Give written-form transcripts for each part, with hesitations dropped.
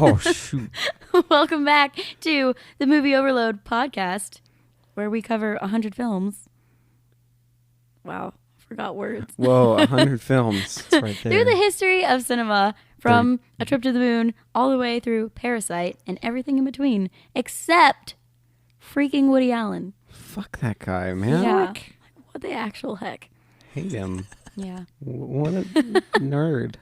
Oh, shoot. Welcome back to the Movie Overload podcast, where we cover 100 films. Wow, forgot words. Whoa, 100 films. It's right there. Through the history of cinema, from A Trip to the Moon all the way through Parasite and everything in between, except freaking Woody Allen. Fuck that guy, man. Yeah. Like, what the actual heck? Hate him. Yeah. What a nerd.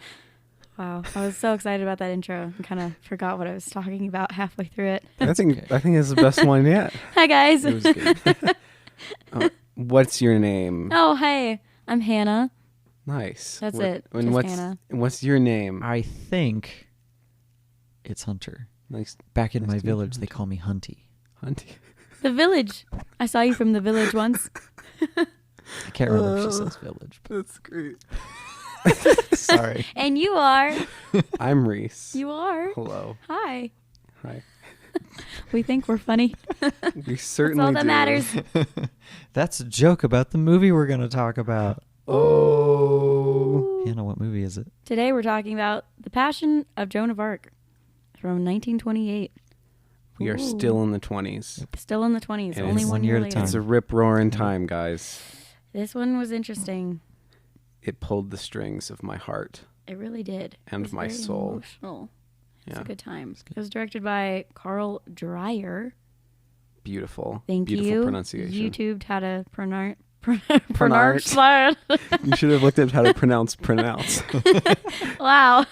Wow. I was so excited about that intro and kind of forgot what I was talking about halfway through it. I think it's the best one yet. Hi, guys. It was good. What's your name? Oh, hey. I'm Hannah. Nice. That's it. And Just Hannah. what's your name? I think it's Hunter. Nice. Back in Nice my to meet you, village, they Hunter. call me Hunty. Hunty. The Village. I saw you from The Village once. I can't remember if she says village. That's great. Sorry. And you are. I'm Reese. You are. Hello. Hi. Hi. We think we're funny. We certainly all that do. matters. That's a joke about the movie we're going to talk about. Oh. Hannah, what movie is it? Today we're talking about The Passion of Joan of Arc from 1928. We are Ooh. still in the 20s. Still in the 20s. And Only it's 1 year at a later. time. It's a rip-roaring time, guys. This one was interesting. It pulled the strings of my heart. It really did. And It was my very soul. Emotional. It's Yeah. a good time. It was directed by Carl Dreyer. Beautiful. Thank Beautiful you. pronunciation. YouTubed how to pronounce Pronounce. that. You should have looked at how to pronounce. Wow,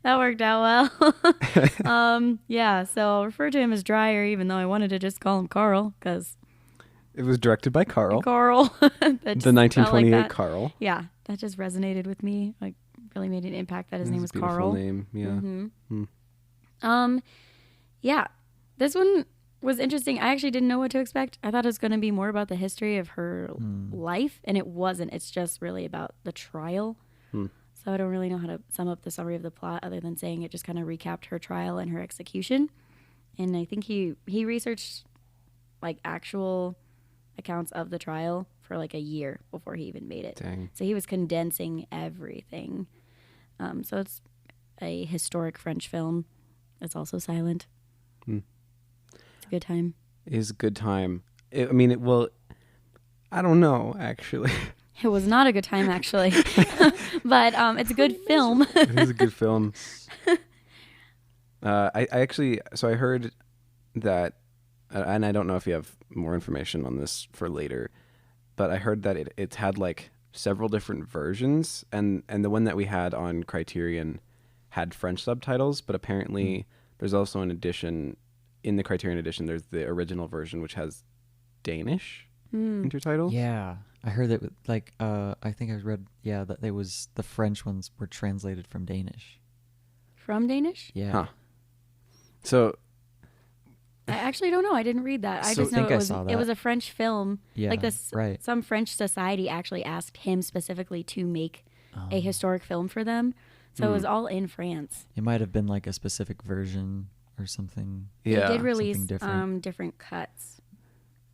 that worked out well. Yeah, so I'll refer to him as Dreyer, even though I wanted to just call him Carl, because It was directed by Carl. Carl. The 1928 Carl. Yeah, that just resonated with me. Like, really made an impact that his name was That's a beautiful Carl. name, yeah. Mm-hmm. Yeah, this one was interesting. I actually didn't know what to expect. I thought it was going to be more about the history of her life, and it wasn't. It's just really about the trial. So I don't really know how to sum up the summary of the plot other than saying it just kind of recapped her trial and her execution. And I think he researched like actual accounts of the trial for like a year before he even made it. Dang. So he was condensing everything. So it's a historic French film. It's also silent. It's a good time. It is a good time. I don't know, actually. It was not a good time, actually. But it's a good film. It is a good film. I heard that, and I don't know if you have more information on this for later, but I heard that it's had like several different versions, and the one that we had on Criterion had French subtitles, but apparently there's also an edition, in the Criterion edition, there's the original version, which has Danish intertitle. Yeah. I heard that, like, I think I read, that it was the French ones were translated from Danish. From Danish? Yeah. Huh. So I actually don't know. I didn't read that. I So- just know I think I it was saw it that. was a French film. Yeah, Like this, right. some French society actually asked him specifically to make a historic film for them. So it was all in France. It might have been like a specific version or something. yeah, They did release different. different cuts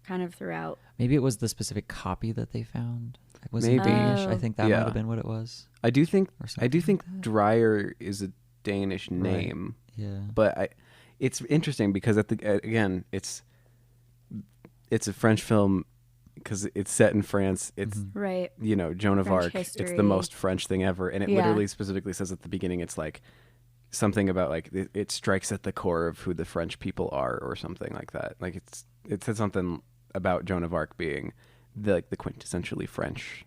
kind of throughout. Maybe it was the specific copy that they found. It was in Maybe. Danish. Oh. I think that Yeah. might have been what it was. I do think Or something like that. Dreyer is a Danish name. Yeah. But it's interesting because again, it's a French film because it's set in France. It's Right. Joan of French Arc. It's history. the most French thing ever, and it Yeah. literally specifically says at the beginning, it's like something about like it strikes at the core of who the French people are, or something like that. Like it said something about Joan of Arc being the quintessentially French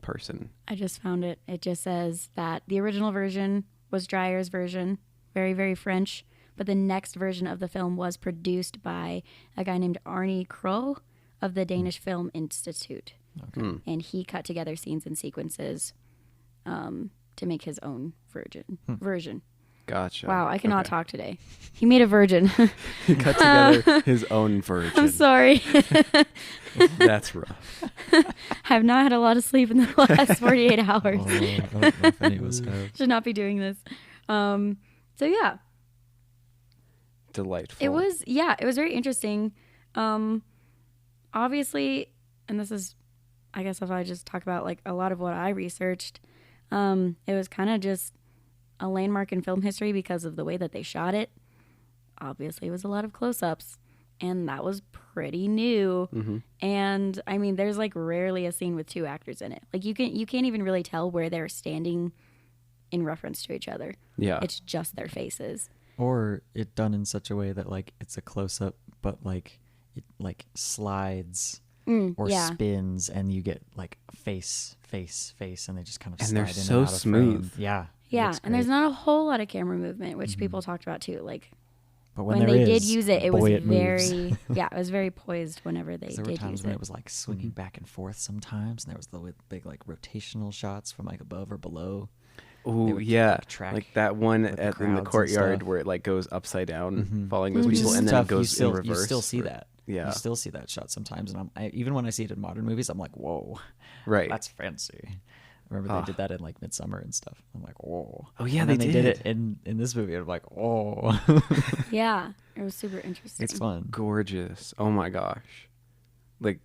person. I just found it. It just says that the original version was Dreyer's version, very, very French. But the next version of the film was produced by a guy named Arnie Krogh of the Danish Film Institute. Okay. And he cut together scenes and sequences to make his own version. Gotcha. Wow, I cannot Okay. talk today. He made a virgin. He cut together his own version. I'm sorry. That's rough. I have not had a lot of sleep in the last 48 hours. Oh, I don't know if any of us have. Should not be doing this. So yeah, Delightful. it was very interesting. Obviously, and this is, I guess if I just talk about like a lot of what I researched, it was kind of just a landmark in film history because of the way that they shot it. Obviously, it was a lot of close-ups, and that was pretty new. Mm-hmm. And I mean, there's like rarely a scene with two actors in it. Like you can't even really tell where they're standing in reference to each other. Yeah. It's just their faces. Or it done in such a way that like it's a close up, but like it like slides or yeah. spins, and you get like face, and they just kind of And slide they're in so and out of smooth. frame. Yeah. it Yeah, looks and there's great. not a whole lot of camera movement, which people talked about too. Like But when there they did is, use it, it boy, was it moves. very yeah, it was very poised whenever they 'Cause did there were times use when it. it was like swinging back and forth sometimes, and there was the big like rotational shots from like above or below. They Oh would, yeah, like, track like that one with the in the crowds and courtyard stuff. where it like goes upside down, Mhm. following those Which people, is and then tough. it goes in reverse. You still see or- that. Yeah. You still see that shot sometimes, and even when I see it in modern movies, I'm like, whoa, Right. that's fancy. I remember they did that in like Midsummer and stuff. I'm like, whoa. Oh, yeah, and then they they did did. it in this movie. I'm like, oh, Yeah, it was super interesting. it's fun. Gorgeous. Oh my gosh. Like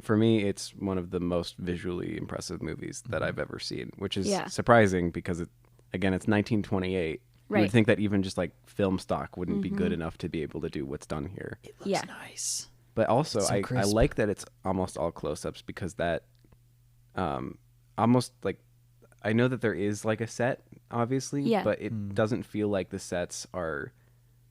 for me, it's one of the most visually impressive movies that I've ever seen, which is Yeah. surprising because it's 1928. You Right. would think that even just like film stock wouldn't be good enough to be able to do what's done here. It looks Yeah. nice. But also, So I crisp. like that it's almost all close-ups because that almost like I know that there is like a set, obviously, Yeah. but it doesn't feel like the sets are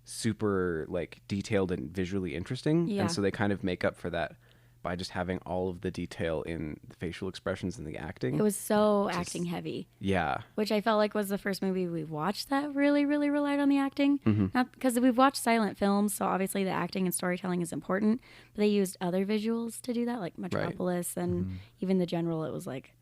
super like detailed and visually interesting, Yeah. and so they kind of make up for that by just having all of the detail in the facial expressions and the acting. It was so Just- acting heavy, Yeah, which I felt like was the first movie we watched that really, really relied on the acting. Mm-hmm. Not because we've watched silent films, so obviously the acting and storytelling is important. But they used other visuals to do that, like Metropolis and even The General. It was like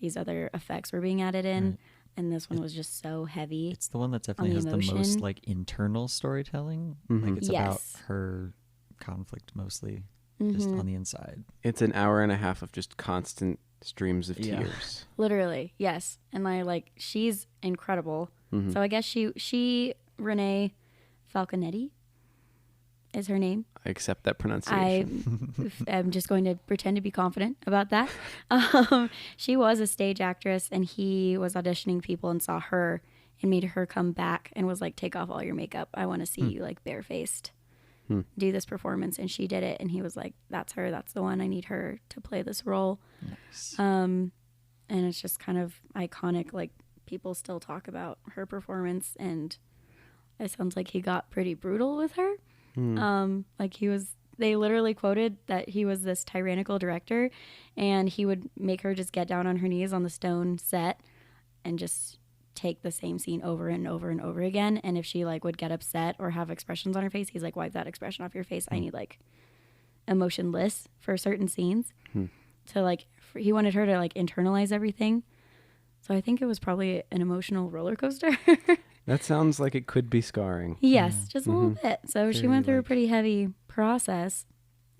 these other effects were being added in, and this one was just so heavy. It's the one that definitely the has the most emotion. like internal storytelling. Mm-hmm. Like it's Yes. about her conflict mostly, just Mm-hmm. on the inside. it's an hour and a half of just constant streams of Yeah. tears. Literally, yes. And she's incredible. Mm-hmm. So I guess she Renee Falconetti is her name. I accept that I pronunciation. am just going to pretend to be confident about that. She was a stage actress, and he was auditioning people and saw her and made her come back and was like, "Take off all your makeup. I want to see you like barefaced do this performance." And she did it, and he was like, "That's her. That's the one. I need her to play this role." Nice. And it's just kind of iconic. Like people still talk about her performance, and it sounds like he got pretty brutal with her. Like they literally quoted that he was this tyrannical director, and he would make her just get down on her knees on the stone set and just take the same scene over and over and over again. And if she like would get upset or have expressions on her face, he's like, "Wipe that expression off your face. I need like emotionless for certain scenes." To like, he wanted her to like internalize everything. So I think it was probably an emotional roller coaster. That sounds like it could be scarring. Yes, just a little bit. So she Very, went through a like- pretty heavy process.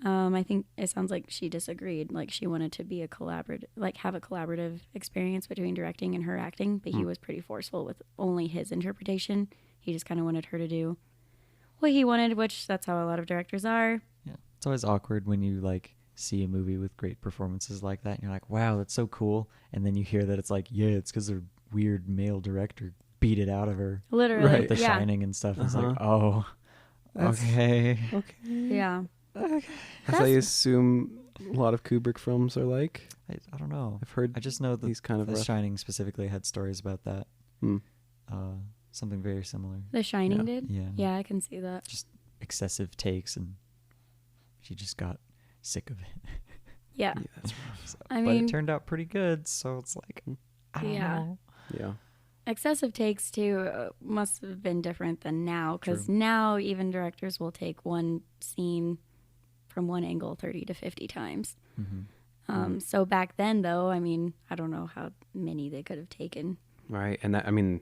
I think it sounds like she disagreed. Like she wanted to be have a collaborative experience between directing and her acting, but he was pretty forceful with only his interpretation. He just kind of wanted her to do what he wanted, which that's how a lot of directors are. Yeah, it's always awkward when you like see a movie with great performances like that, and you're like, "Wow, that's so cool," and then you hear that it's like, "Yeah, it's because their weird male director beat it out of her." Literally, Right. With The yeah, Shining and stuff. It's like, Uh-huh. oh, That's- okay. Okay. yeah. As I assume a lot of Kubrick films are like. I don't know. I've heard I just know that he's kind of The rough. Shining specifically had stories about that. Hmm. Something very similar. The Shining Yeah. did. Yeah. Yeah, I can see that. Just excessive takes, and she just got sick of it. Yeah, Yeah, that's rough. So, I but mean- it turned out pretty good, so it's like, I don't Yeah. know. Yeah. excessive takes too must have been different than now, because True. now even directors will take one scene from one angle 30 to 50 times. So back then, though, I mean, I don't know how many they could have taken. Right. And that, I mean,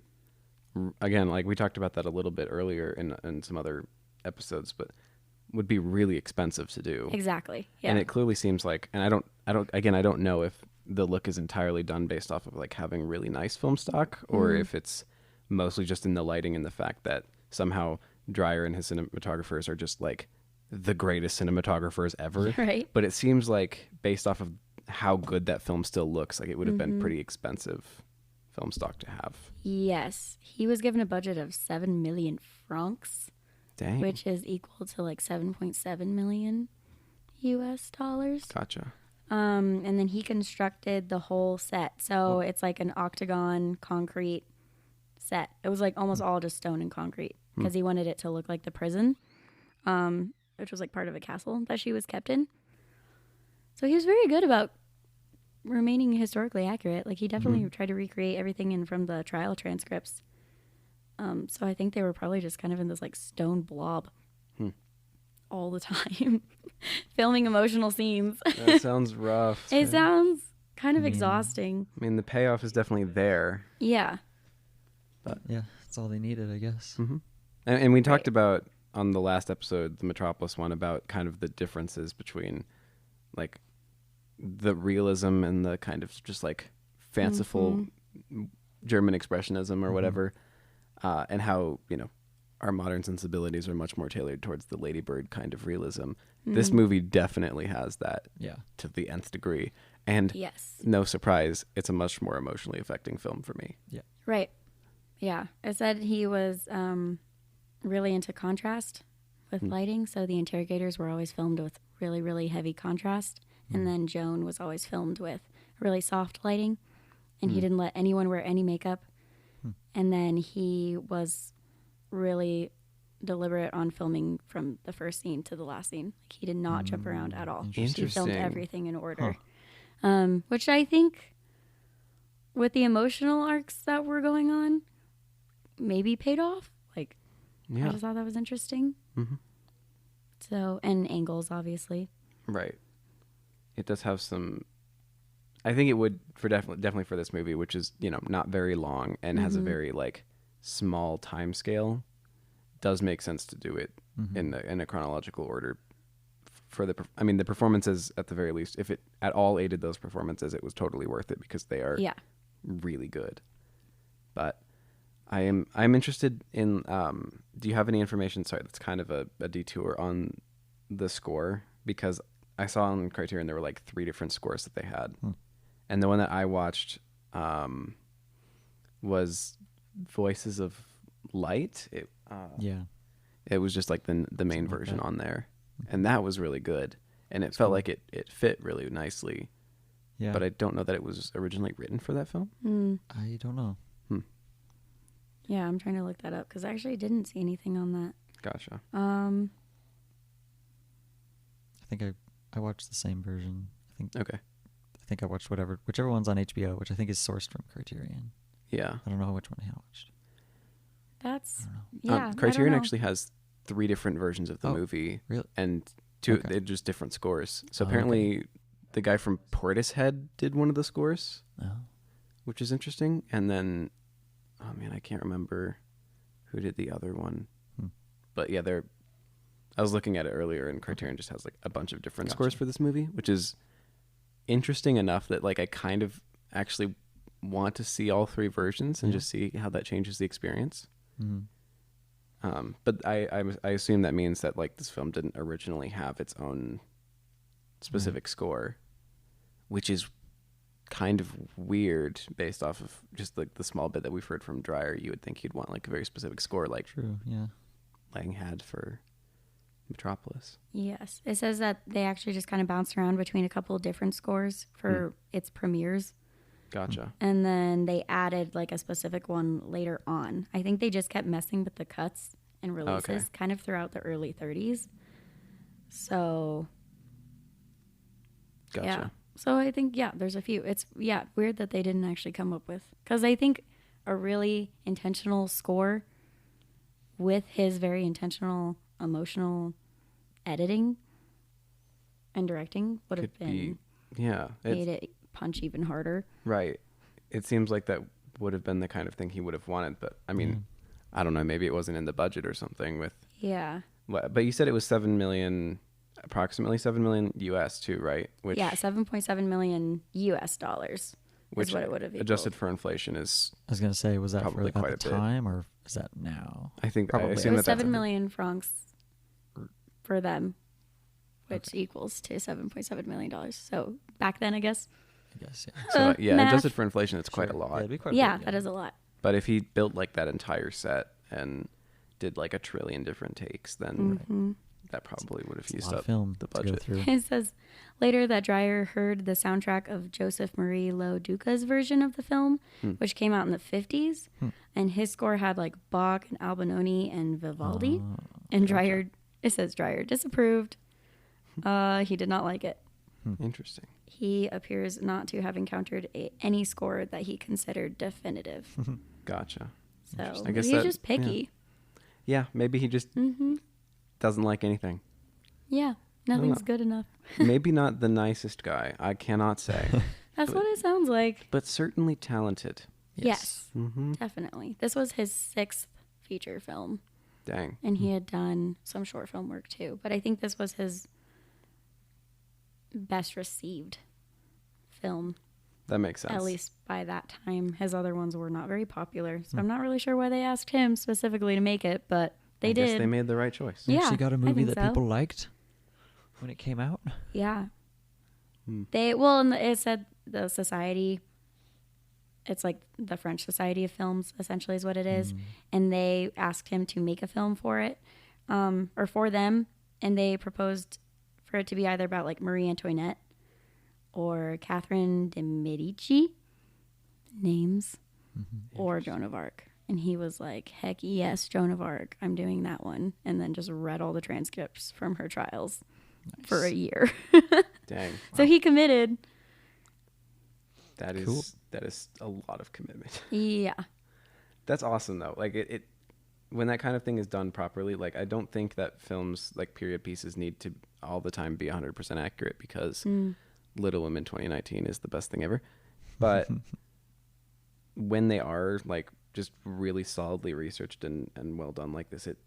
again, like we talked about that a little bit earlier in some other episodes, but would be really expensive to do. Exactly. Yeah. And it clearly seems like, and I don't know if the look is entirely done based off of like having really nice film stock, or if it's mostly just in the lighting and the fact that somehow Dreyer and his cinematographers are just like the greatest cinematographers ever. Right. But it seems like based off of how good that film still looks, like it would have been pretty expensive film stock to have. Yes. He was given a budget of 7 million francs, Dang. which is equal to like 7.7 million US dollars. Gotcha. And then he constructed the whole set. So it's like an octagon concrete set. It was like almost all just stone and concrete because he wanted it to look like the prison, which was like part of a castle that she was kept in. So he was very good about remaining historically accurate. Like he definitely tried to recreate everything in from the trial transcripts. So I think they were probably just kind of in this like stone blob all the time, filming emotional scenes. That sounds rough. It sounds kind of exhausting. I mean, the payoff is definitely there. Yeah. Yeah, that's all they needed, I guess. Mm-hmm. And we talked about on the last episode, the Metropolis one, about kind of the differences between like the realism and the kind of just like fanciful German expressionism or whatever, and how, you know, our modern sensibilities are much more tailored towards the Lady Bird kind of realism. This movie definitely has that to the nth degree. And no surprise, it's a much more emotionally affecting film for me. Yeah. Right. Yeah. I said he was really into contrast with lighting. So the interrogators were always filmed with really, really heavy contrast. And then Joan was always filmed with really soft lighting. And he didn't let anyone wear any makeup. And then he was really deliberate on filming from the first scene to the last scene. Like he did not jump around at all. He filmed everything in order. Which I think with the emotional arcs that were going on maybe paid off. Like I just thought that was interesting. So, and angles obviously. Right. It does have some. I think it would for definitely for this movie, which is, you know, not very long and has a very like small time scale, does make sense to do it in a chronological order. For the performances at the very least, if it at all aided those performances, it was totally worth it because they are really good. But I'm interested in. Do you have any information? Sorry, that's kind of a detour on the score, because I saw on Criterion there were like 3 different scores that they had, and the one that I watched was Voices of Light. It was just like the main version on there, and that was really good, and it felt like it fit really nicely. Yeah. But I don't know that it was originally written for that film. I don't know. Yeah, I'm trying to look that up because I actually didn't see anything on that. Gotcha. I think I watched the same version. I think I watched whichever one's on HBO, which I think is sourced from Criterion. Yeah. I don't know which one I watched. That's Criterion actually has 3 different versions of the movie, really? And 2 they're just different scores. So apparently the guy from Portishead did one of the scores, which is interesting. And then, oh man, I can't remember who did the other one. But yeah, I was looking at it earlier, and Criterion just has like a bunch of different scores for this movie, which is interesting enough that like I kind of actually want to see all 3 versions and just see how that changes the experience. But I assume that means that like this film didn't originally have its own specific score, which is kind of weird based off of just like the small bit that we've heard from Dreyer. You would think he'd want like a very specific score, like Lang had for Metropolis. Yes. It says that they actually just kind of bounced around between a couple of different scores for its premieres. Gotcha. And then they added like a specific one later on. I think they just kept messing with the cuts and releases kind of throughout the early 30s. So, gotcha. Yeah. So I think, there's a few. It's, weird that they didn't actually come up with, because I think a really intentional score with his very intentional emotional editing and directing would have been made it punch even harder. Right. It seems like that would have been the kind of thing he would have wanted, but I mean, I don't know, maybe it wasn't in the budget or something with. Yeah. But you said it was approximately 7 million US too, right? Which, 7.7 million US dollars. Which is what it would have equaled. Adjusted for inflation is. I was going to say, was that for at the time, or is that now? I think probably. It was 7 million francs for them, which equals to $7.7 million. So back then, I guess. I guess. Yeah. So yeah, Math. adjusted for inflation, it's quite a Sure. lot. Yeah, it'd be quite a Yeah, bit, that is a lot. But if he built like that entire set and did like 1 trillion different takes, then Mhm. that probably would have It's a used lot up of film the to go budget. through. It says later that Dreyer heard the soundtrack of Joseph Marie Lo Duca's version of the film, which came out in the 50s. And his score had like Bach and Albinoni and Vivaldi. And Dreyer, it says Dreyer disapproved. He did not like it. Interesting. He appears not to have encountered any score that he considered definitive. Gotcha. So I maybe guess he's that- just picky. Yeah, maybe he just doesn't like anything. Yeah, nothing's good enough. Maybe not the nicest guy, I cannot say, That's what it sounds like. but certainly talented. Yes, Mm-hmm. definitely. This was his 6th feature film, Dang. and he had done some short film work too. But I think this was his best received film, That makes sense. at least by that time. His other ones were not very popular, so I'm not really sure why they asked him specifically to make it, but they I did. guess they made the right choice. Yeah, She got a I movie think that so. people liked when it came out. Yeah. And it said the society, it's like the French Society of Films, essentially is what it is. And they asked him to make a film for it, or for them. And they proposed for it to be either about like Marie Antoinette or Catherine de Medici, names, or Joan of Arc. And he was like, heck yes, Joan of Arc, I'm doing that one. And then just read all the transcripts from her trials for a year. Dang. So he committed. That is Cool. that is a lot of commitment. Yeah. That's awesome though. Like it when that kind of thing is done properly, like I don't think that films like period pieces need to all the time be 100% accurate because Little Women 2019 is the best thing ever. But when they are like just really solidly researched and well done like this, it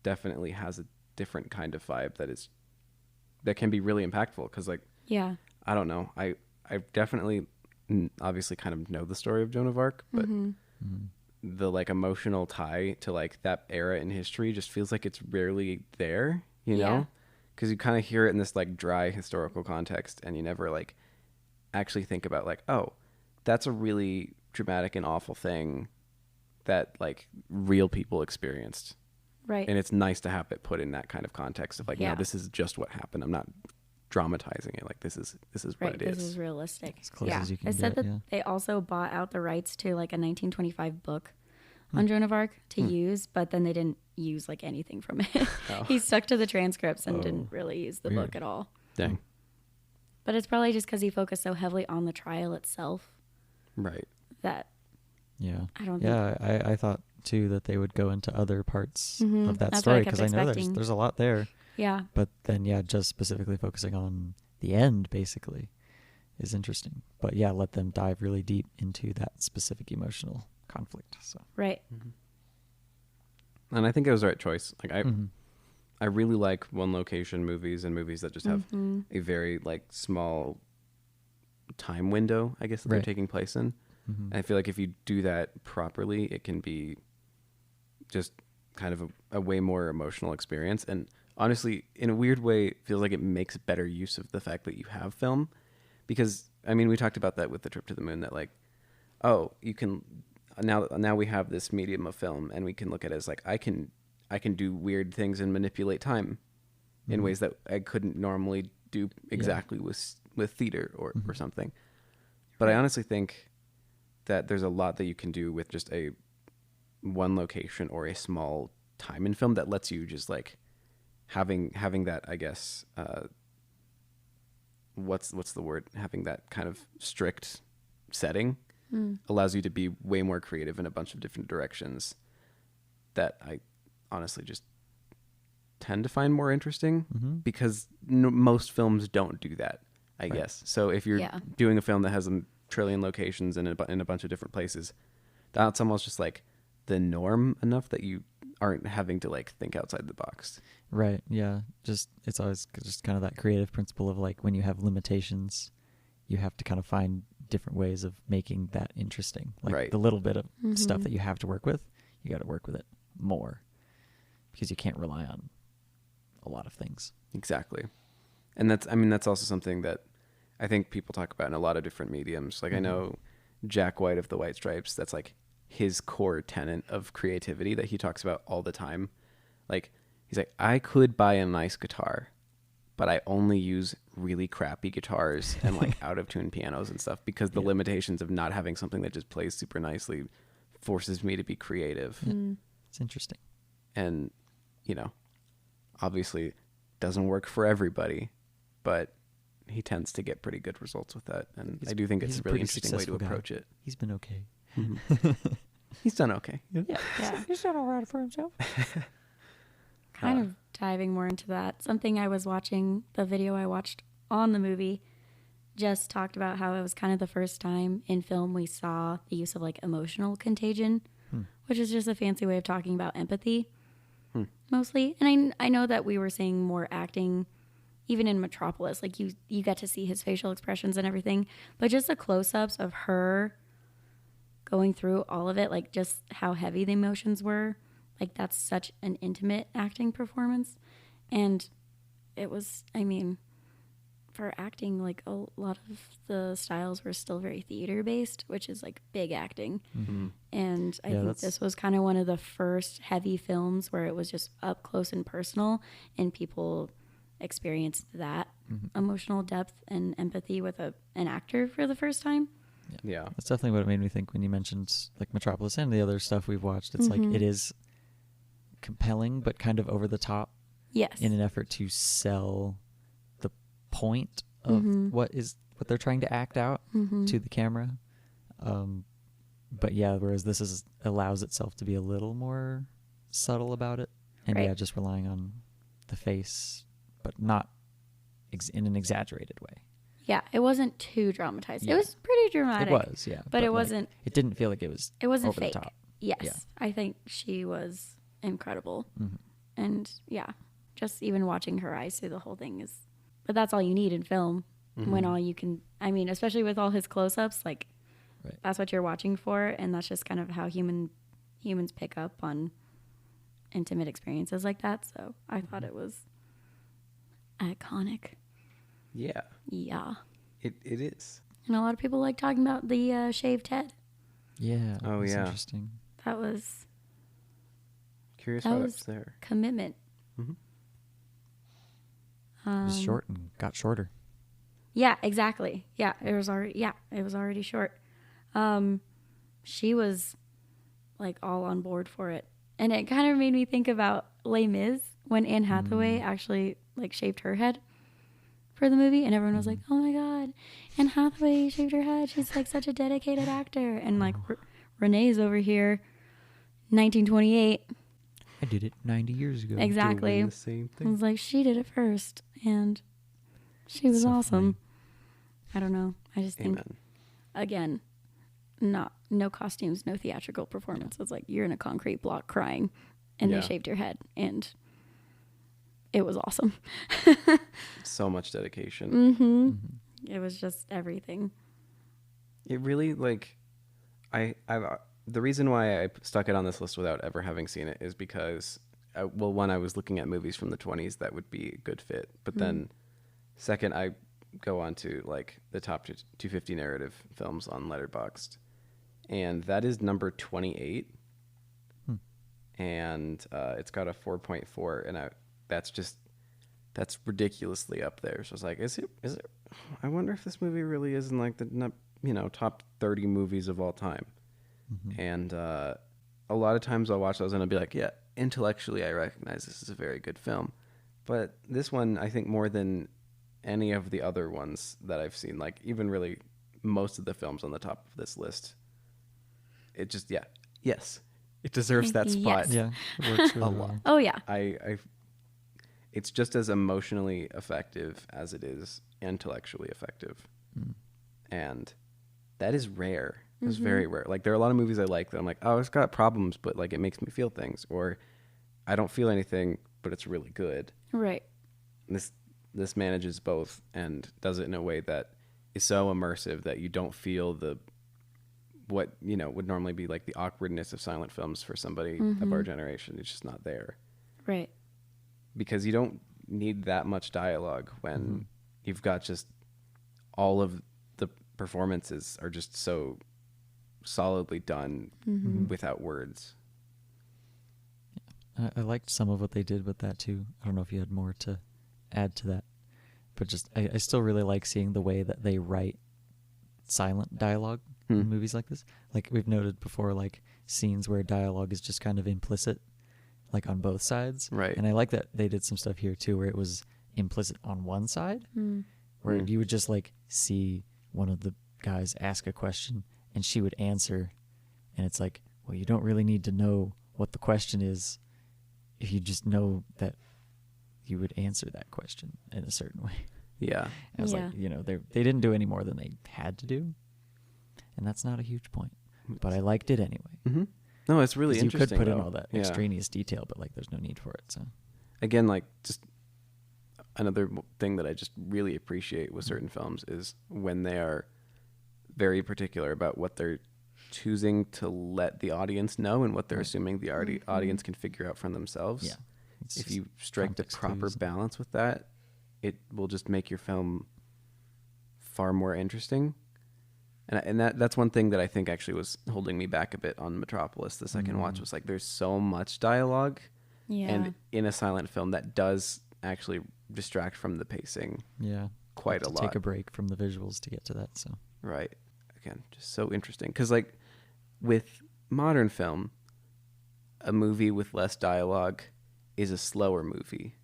definitely has a different kind of vibe that can be really impactful. Because like, Yeah. I don't know, I definitely obviously kind of know the story of Joan of Arc, but the like emotional tie to like that era in history just feels like it's rarely there, you Yeah. know? Because you kind of hear it in this like dry historical context and you never like actually think about like, oh, that's a really dramatic and awful thing that like real people experienced. Right. And it's nice to have it put in that kind of context of like, Yeah. no, this is just what happened. I'm not dramatizing it. Like this is what Right. it is. This is realistic. As close yeah. as you can It said get, that yeah. they also bought out the rights to like a 1925 book on Joan of Arc to use, but then they didn't use like anything from it. Oh. He stuck to the transcripts and didn't really use the book at all. Dang. But it's probably just because he focused so heavily on the trial itself Right. that Yeah. I don't Yeah, I thought too that they would go into other parts of that That's what I story kept because I know expecting. there's a lot there. yeah. But then yeah, just specifically focusing on the end basically is interesting. But yeah, let them dive really deep into that specific emotional conflict. So Right. And I think it was the right choice. Like Mm-hmm. I really like one location movies and movies that just have Mm-hmm. a very like small time window, I guess, that they're Right. taking place in. Mm-hmm. And I feel like if you do that properly, it can be just kind of a way more emotional experience. And honestly, in a weird way, it feels like it makes better use of the fact that you have film. Because, I mean, we talked about that with the trip to the moon, that like, oh, you can, now we have this medium of film and we can look at it as like, I can do weird things and manipulate time in ways that I couldn't normally do exactly with theater or something. But I honestly think that there's a lot that you can do with just a one location or a small time in film that lets you just like having that, I guess, what's the word? Having that kind of strict setting allows you to be way more creative in a bunch of different directions that I honestly just tend to find more interesting because most films don't do that, I guess. So if you're Yeah. doing a film that has a trillion locations in a bunch of different places, that's almost just like the norm enough that you aren't having to like think outside the box. Right. Yeah. Just it's always just kind of that creative principle of like when you have limitations, you have to kind of find different ways of making that interesting. Like Right. the little bit of stuff that you have to work with, you got to work with it more because you can't rely on a lot of things. Exactly. And that's also something that I think people talk about in a lot of different mediums. Like I know Jack White of the White Stripes, that's like his core tenet of creativity that he talks about all the time. Like he's like, I could buy a nice guitar, but I only use really crappy guitars and like out of tune pianos and stuff because the limitations of not having something that just plays super nicely forces me to be creative. It's interesting. And, you know, obviously doesn't work for everybody, but he tends to get pretty good results with that. And I do think it's a really interesting way to approach it. He's been okay. He's done okay. Yeah. He's done all right for himself. Kind of diving more into that. Something I was watching, the video I watched on the movie, just talked about how it was kind of the first time in film we saw the use of like emotional contagion, which is just a fancy way of talking about empathy, mostly. And I know that we were seeing more acting, even in Metropolis. Like you get to see his facial expressions and everything, but just the close-ups of her going through all of it, like just how heavy the emotions were. Like that's such an intimate acting performance. And it was, I mean, for acting, like a lot of the styles were still very theater based, which is like big acting. And I think this was kind of one of the first heavy films where it was just up close and personal, and people experienced that emotional depth and empathy with an actor for the first time. Yeah. That's definitely what it made me think when you mentioned like Metropolis and the other stuff we've watched. It's like it is compelling but kind of over the top. Yes. In an effort to sell the point of what they're trying to act out to the camera. But yeah, whereas this allows itself to be a little more subtle about it. And yeah, just relying on the face, but not in an exaggerated way. Yeah, it wasn't too dramatized. Yeah. It was pretty dramatic. It was, yeah. But it like, wasn't... It didn't feel like it was over fake. The top. Yes. Yeah. I think she was incredible. And yeah, just even watching her eyes through the whole thing is... But that's all you need in film. When all you can... I mean, especially with all his close-ups, like, that's what you're watching for. And that's just kind of how humans pick up on intimate experiences like that. So I thought it was iconic. Yeah. Yeah. It is. And a lot of people like talking about the shaved head. Yeah. Oh, that's yeah. Interesting. That was... Curious that how was that's there. Commitment. It was short and got shorter. Yeah, exactly. Yeah, it was already short. She was like all on board for it. And it kind of made me think about Les Mis when Anne Hathaway actually like shaved her head for the movie, and everyone was like, "Oh my god, Anne Hathaway shaved her head. She's like such a dedicated actor." And like Renee's over here, 1928. I did it 90 years ago. Exactly. Doing the same I thing. was like, she did it first, and she was So awesome. funny. I don't know. I just think, Amen. again, no costumes, no theatrical performance. It's like you're in a concrete block crying, and Yeah. they shaved your head, and it was awesome. So much dedication. It was just everything. It really like I the reason why I stuck it on this list without ever having seen it is because one, I was looking at movies from the 20s that would be a good fit, but then second, I go on to like the top 250 narrative films on Letterboxd, and that is number 28, and it's got a 4.4, and that's ridiculously up there. So I was like, is it? I wonder if this movie really is in like the top 30 movies of all time. And a lot of times I'll watch those and I'll be like, yeah, intellectually I recognize this is a very good film. But this one, I think more than any of the other ones that I've seen, like even really most of the films on the top of this list, it just, yes, it deserves that spot. Yes. Yeah. It works really well. Oh yeah. It's just as emotionally effective as it is intellectually effective. And that is rare. It's very rare. Like there are a lot of movies I like that I'm like, oh, it's got problems, but like it makes me feel things, or I don't feel anything, but it's really good. Right. And this manages both and does it in a way that is so immersive that you don't feel what would normally be like the awkwardness of silent films for somebody of our generation. It's just not there. Right. Because you don't need that much dialogue when you've got just all of the performances are just so solidly done without words. I liked some of what they did with that too. I don't know if you had more to add to that, but just I still really like seeing the way that they write silent dialogue in movies like this. Like we've noted before, like scenes where dialogue is just kind of implicit, like on both sides. Right. And I like that they did some stuff here too, where it was implicit on one side, where you would just like see one of the guys ask a question and she would answer, and it's like, well, you don't really need to know what the question is if you just know that you would answer that question in a certain way. Yeah. I was like, they didn't do any more than they had to do, and that's not a huge point, but I liked it anyway. Mm-hmm. No, it's really 'Cause interesting. You could put in though. all that Yeah. extraneous detail, but like there's no need for it. So Again, like just another thing that I just really appreciate with certain films is when they are very particular about what they're choosing to let the audience know and what they're assuming the audience can figure out for themselves. yeah, it's If just you strike the context proper clues. balance with that, it will just make your film far more interesting. And that's one thing that I think actually was holding me back a bit on Metropolis. The second watch was like, there's so much dialogue, Yeah. and in a silent film that does actually distract from the pacing yeah, quite a to lot. take a break from the visuals to get to that. So Right. Again, just so interesting. Because, like, with modern film, a movie with less dialogue is a slower movie.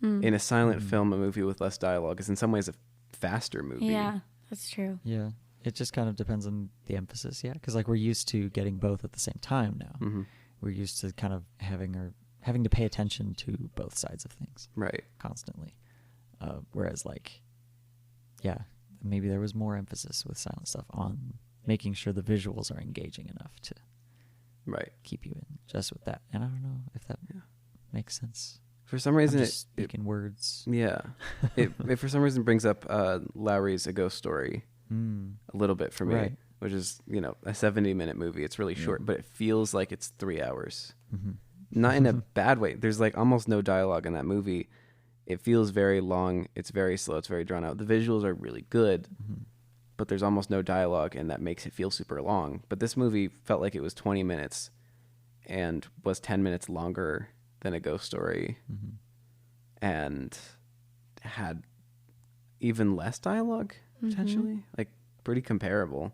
In a silent film, a movie with less dialogue is in some ways a faster movie. Yeah, that's true. yeah, it just kind of depends on the emphasis. Yeah, because like we're used to getting both at the same time now. We're used to kind of having to pay attention to both sides of things Right. constantly. Whereas like, yeah, maybe there was more emphasis with silent stuff on making sure the visuals are engaging enough to Right. keep you in just with that. And I don't know if that makes sense. For some I'm reason, just speaking words. yeah. it for some reason brings up Lowry's A Ghost Story a little bit for me, Right. which is, a 70-minute movie. It's really short, but it feels like it's 3 hours. Not in a bad way. There's like almost no dialogue in that movie. It feels very long. It's very slow. It's very drawn out. The visuals are really good, but there's almost no dialogue, and that makes it feel super long. But this movie felt like it was 20 minutes and was 10 minutes longer than A Ghost Story, and had even less dialogue, potentially. Like, pretty comparable.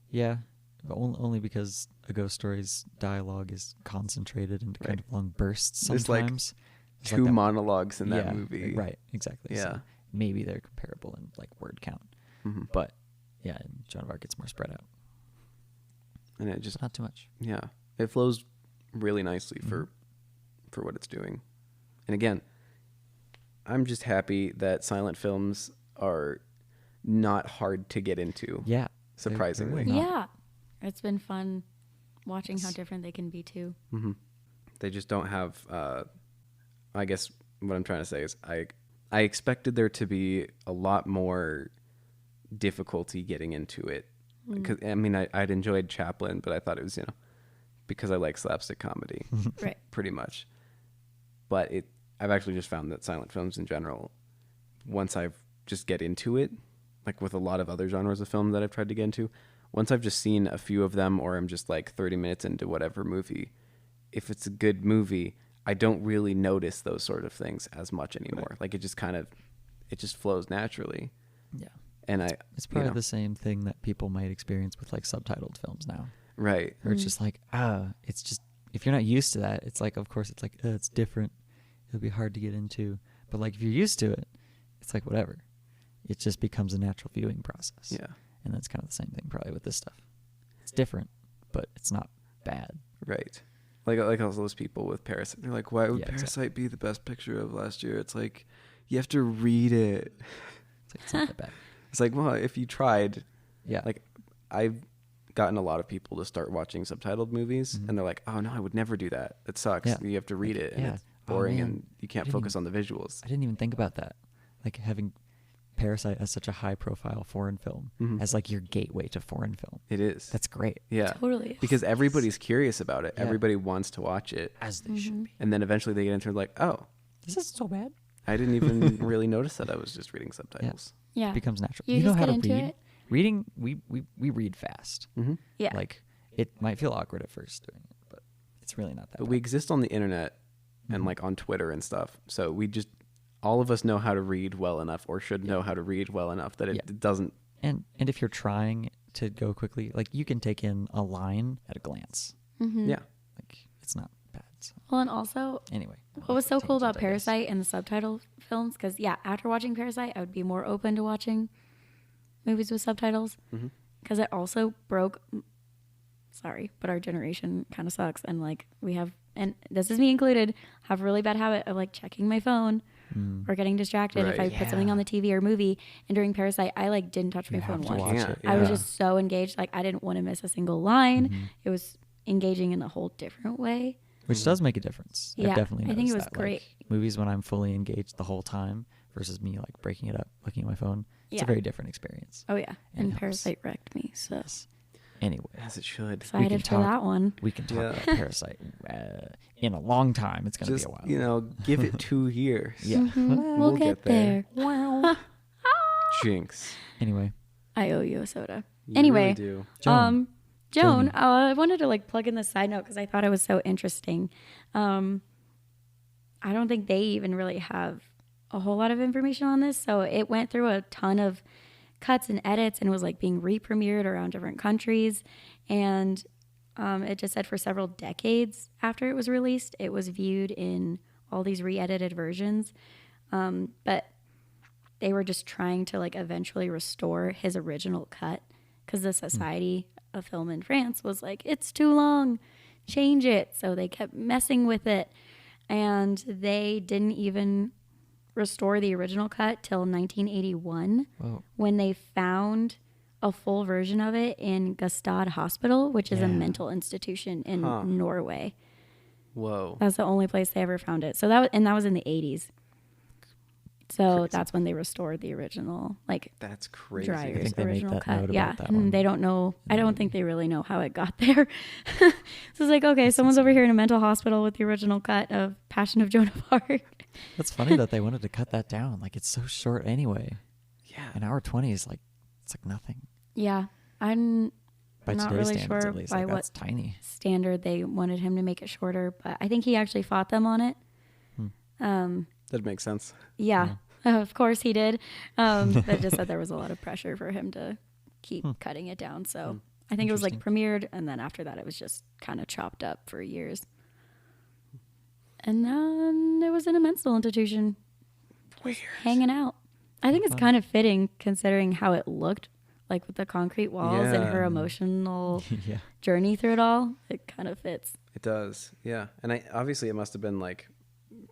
Yeah, but only because A Ghost Story's dialogue is concentrated into kind of long bursts There's like sometimes. There's two that- monologues in that yeah, movie. Right, exactly. Yeah. So maybe they're comparable in like word count. But yeah, in Joan of Arc it's more spread out. And it just, But not too much. yeah, it flows really nicely for what it's doing. And again, I'm just happy that silent films are not hard to get into. Yeah. Surprisingly. They're not. Yeah. It's been fun watching how different they can be too. They just don't have, I guess what I'm trying to say is I expected there to be a lot more difficulty getting into it. Because I mean, I'd enjoyed Chaplin, but I thought it was, because I like slapstick comedy. Right. Pretty much. But I've actually just found that silent films in general, once I've just get into it, like with a lot of other genres of film that I've tried to get into, once I've just seen a few of them, or I'm just like 30 minutes into whatever movie, if it's a good movie, I don't really notice those sort of things as much anymore. Right. Like it just flows naturally. Yeah. And It's probably the same thing that people might experience with like subtitled films now. right. Where it's just like, it's just, if you're not used to that, it's like, of course, it's like, it's different. It'll be hard to get into. But like, if you're used to it, it's like, whatever. It just becomes a natural viewing process. Yeah. And that's kind of the same thing probably with this stuff. It's different, but it's not bad. Right. Like all those people with Parasite. They're like, why would Yeah, Parasite exactly. be the best picture of last year? It's like, you have to read it. It's like, it's not that bad. It's like, well, if you tried, Yeah. like I've gotten a lot of people to start watching subtitled movies, and they're like, oh no, I would never do that. It sucks. Yeah. You have to read it, and yeah. it's boring, man. and you can't I didn't focus on the visuals. I didn't even think about that. Like having Parasite as such a high profile foreign film as like your gateway to foreign film. It is. That's great. yeah. Totally. Because everybody's curious about it. Yeah. Everybody wants to watch it. As they should be. And then eventually they get into it like, oh, This isn't so bad. I didn't even really notice that I was just reading subtitles. Yeah. It becomes natural. You You know just how get to into read. it. Reading, we read fast. Mm-hmm. Yeah. Like, it might feel awkward at first doing it, but it's really not that But bad. we exist on the internet and Mhm. like on Twitter and stuff. So we just, all of us know how to read well enough, or should know how to read well enough that it doesn't. And if you're trying to go quickly, like, you can take in a line at a glance. Mm-hmm. Yeah. Like, it's not bad. So Well, and also, anyway, what was so cool about tangent, I guess. Parasite and the subtitle films? Because, yeah, after watching Parasite, I would be more open to watching movies with subtitles. Mm-hmm. Because it also broke, sorry, but our generation kind of sucks. And, like, we have, and this is me included, have a really bad habit of, like, checking my phone or getting distracted if I Right. put something on the TV or movie. And during Parasite, I, like, didn't touch my You phone have to once. watch Yeah. it. I was yeah. just so engaged. Like, I didn't want to miss a single line. Mhm. It was engaging in a whole different way. Which does make a difference. Yeah, I've definitely I think it noticed was that. great. Like, movies when I'm fully engaged the whole time versus me like breaking it up, looking at my phone. It's Yeah. a very different experience. Oh, yeah. And And it helps. Parasite wrecked me. So Yes. Anyway, As it should. excited for talk- that one. we can talk Yeah. about Parasite in a long time. It's going to be Just, a while. you know, give it 2 years. Yeah. Mhm. We'll We'll get get there. there. Jinx. Anyway, I owe you a soda. You Anyway, really do. Joan. Joan, Joanie. I wanted to like plug in the side note because I thought it was so interesting. I don't think they even really have a whole lot of information on this. So it went through a ton of cuts and edits and was like being re-premiered around different countries. And it just said for several decades after it was released, it was viewed in all these re-edited versions. But they were just trying to like eventually restore his original cut because the Society of Film in France was like, it's too long, change it. So they kept messing with it. And they didn't even restore the original cut till 1981 Whoa. when they found a full version of it in Gestad Hospital, which is a Yeah. mental institution in Huh. Norway. Whoa. That's the only place they ever found it. So that was in the 80s. So Crazy. that's when they restored the original, like That's crazy. Dryer's think they make original that cut. note Yeah, about that and one they don't know. I in the don't think they really know how it got there. So it's like, okay, someone's over here in a mental hospital with the original cut of Passion of Joan of Arc. That's funny that they wanted to cut that down. Like, it's so short anyway. Yeah. An hour 20 is like, it's like nothing. Yeah, I'm By not today's really standards, sure at least. by Like, what that's tiny. standard they wanted him to make it shorter, but I think he actually fought them on it. That makes sense. Yeah, of course he did. They just said there was a lot of pressure for him to keep cutting it down. So I think it was like premiered, and then after that, it was just kind of chopped up for years. And then it was in a mental institution, just hanging out. I think it's kind of fitting considering how it looked, like with the concrete walls and her Yeah. emotional Yeah. journey through it all. It kind of fits. It does. Yeah. And obviously it must have been like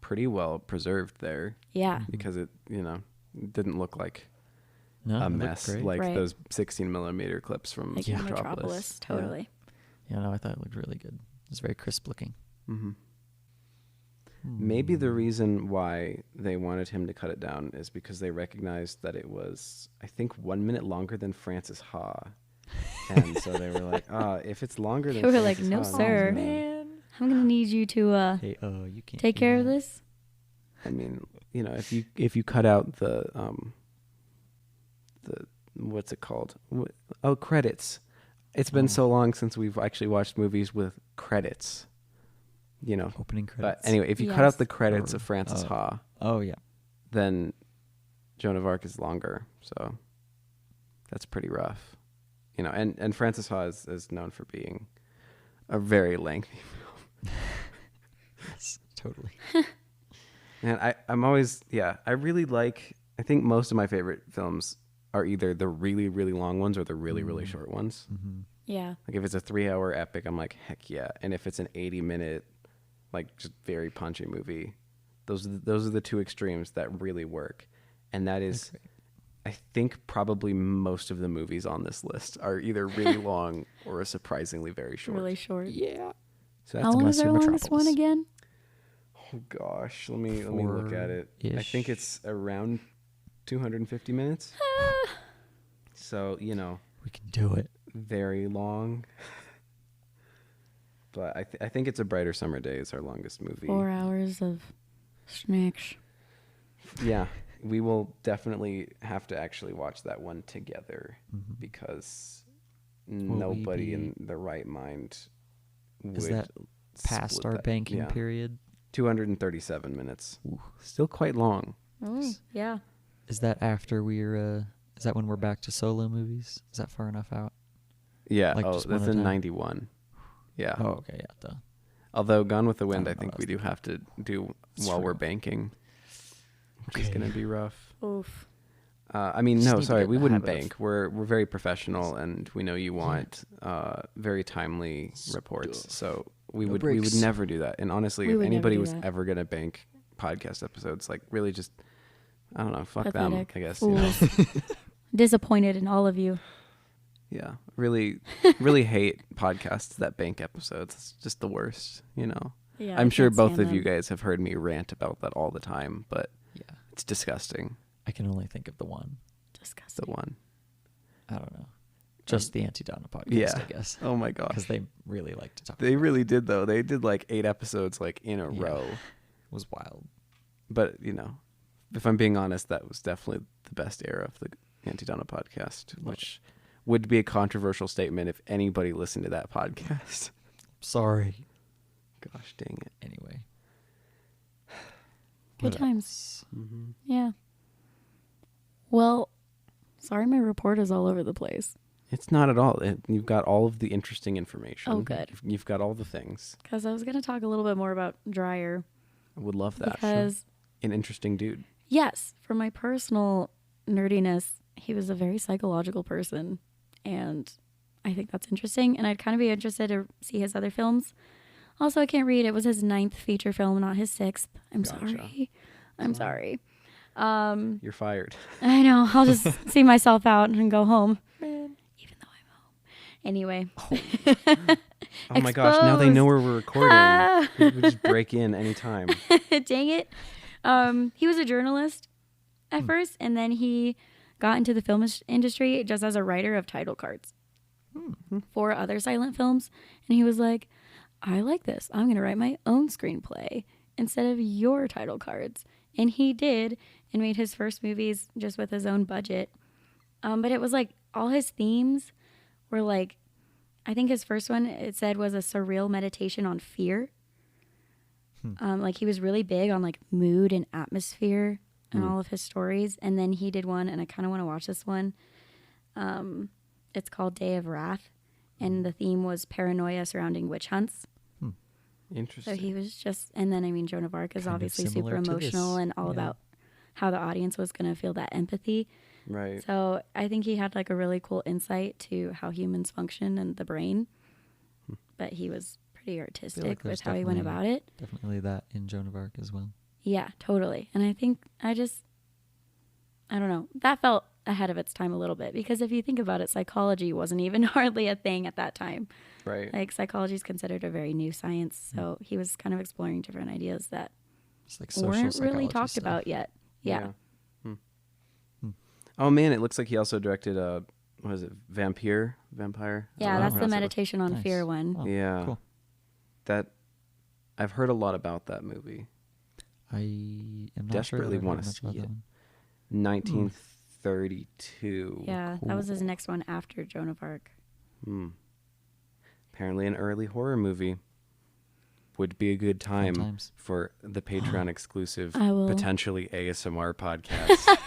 pretty well preserved there Yeah. because it, didn't look like No, it a looked mess great. like Right. those 16 millimeter clips from Like Metropolis. Metropolis, totally. Yeah, no, I thought it looked really good. It was very crisp looking. Hmm. Maybe the reason why they wanted him to cut it down is because they recognized that it was, I think, 1 minute longer than Francis Ha. And so they were like, if it's longer than They were like, Francis "No, Ha, sir. then- I'm going to need you to Hey, you can't take do care of that. this." I mean, if you cut out the what's it called? Credits. It's been so long since we've actually watched movies with credits. Opening credits. But anyway, if you cut Yes. out the credits of Francis Ha, Oh, yeah. then Joan of Arc is longer. So that's pretty rough. And Francis Ha is known for being a very lengthy film. Yes, totally. And I'm always, I really I think most of my favorite films are either the really, really long ones or the really, really short ones. Mm-hmm. Yeah. Like if it's a 3-hour epic, I'm like, heck yeah. And if it's an 80-minute, like just very punchy movie, those are the two extremes that really work. And that is, I think probably most of the movies on this list are either really long or surprisingly very short. Really short. Yeah. So How that's long unless is our you're longest one Metropolis. again? oh gosh, let me look at it. I 4-ish. think it's around 250 minutes. So, We can do it. very long. But I think It's a Brighter Summer Day is our longest movie. 4 hours of snacks. Yeah. We will definitely have to actually watch that one together because nobody in their right mind would. Is that past split our that. banking period? 237 minutes. Ooh, still quite long. Oh, yeah. Is that after we're? Is that when we're back to solo movies? Is that far enough out? Yeah. Like That's in 91. Yeah. Oh, okay. Yeah. Duh. Although Gone with the Wind, I I don't think know, we do have to do It's while we're true. banking, which is going to be rough. Oof. I mean, Just no, need to sorry, get we the wouldn't habit of- bank. We're very professional, and we know you want very timely reports. So we No would breaks. never do that. And honestly, We if would never anybody do was that. ever going to bank podcast episodes, like really just, I don't know, fuck them, Pathetic. I guess. Fools. Disappointed in all of you. Yeah, really, really hate podcasts that bank episodes. It's just the worst, Yeah, I'm I sure can't both stand of you them. guys have heard me rant about that all the time, but Yeah. it's disgusting. I can only think of the one. Disgusting. The one. I don't know. Just the Anti-Donna podcast, Yeah. I guess. Oh my gosh. Because they really like to talk. They about really did, though. They did like 8 episodes like in a Yeah. row. It was wild. But, if I'm being honest, that was definitely the best era of the Anti-Donna podcast, which would be a controversial statement if anybody listened to that podcast. Sorry. Gosh dang it. Anyway. Good What times. else? Yeah. Well, sorry my report is all over the place. It's not at all. You've got all of the interesting information. Oh, good. You've got all the things. Because I was going to talk a little bit more about Dreyer. I would love that. Because, An interesting dude. yes, for my personal nerdiness, he was a very psychological person. And I think that's interesting. And I'd kind of be interested to see his other films. Also, I can't read. It was his 9th feature film, not his 6th. I'm Gotcha. sorry. I'm sorry. You're fired. I know. I'll just see myself out and go home. Even though I'm home. Anyway. Oh my gosh, now they know where we're recording. We could just break in anytime. Dang it. He was a journalist at first, and then he got into the film industry just as a writer of title cards for other silent films. And he was like, I like this. I'm going to write my own screenplay instead of your title cards. And he did, and made his first movies just with his own budget. But it was like all his themes were like, I think his first one, it said, was a surreal meditation on fear. Like he was really big on like mood and atmosphere and all of his stories. And then he did one, and I kind of want to watch this one. It's called Day of Wrath, and the theme was paranoia surrounding witch hunts. Interesting. So he was just, and then I mean, Joan of Arc is Kind of obviously super similar to emotional this. and all Yeah. about how the audience was going to feel that empathy. Right. So I think he had like a really cool insight to how humans function and the brain. But he was pretty artistic there's with how he went about it. Definitely that in Joan of Arc as well. Yeah, totally. And I think I don't know, that felt ahead of its time a little bit, because if you think about it, psychology wasn't even hardly a thing at that time. Right. Like psychology is considered a very new science. So he was kind of exploring different ideas that It's like social weren't really psychology talked stuff. about yet. Yeah. Oh man, it looks like he also directed what is it, Vampire? Yeah, I don't that's know the how to- meditation on Nice. fear one. Oh, Yeah. Cool. That I've heard a lot about that movie. I am not Desperately sure that I've wanna heard much see about it. that one. 1932. Yeah, that was his next one after Joan of Arc. Apparently an early horror movie. Would be a good time times. for the Patreon exclusive, I will- potentially ASMR podcast.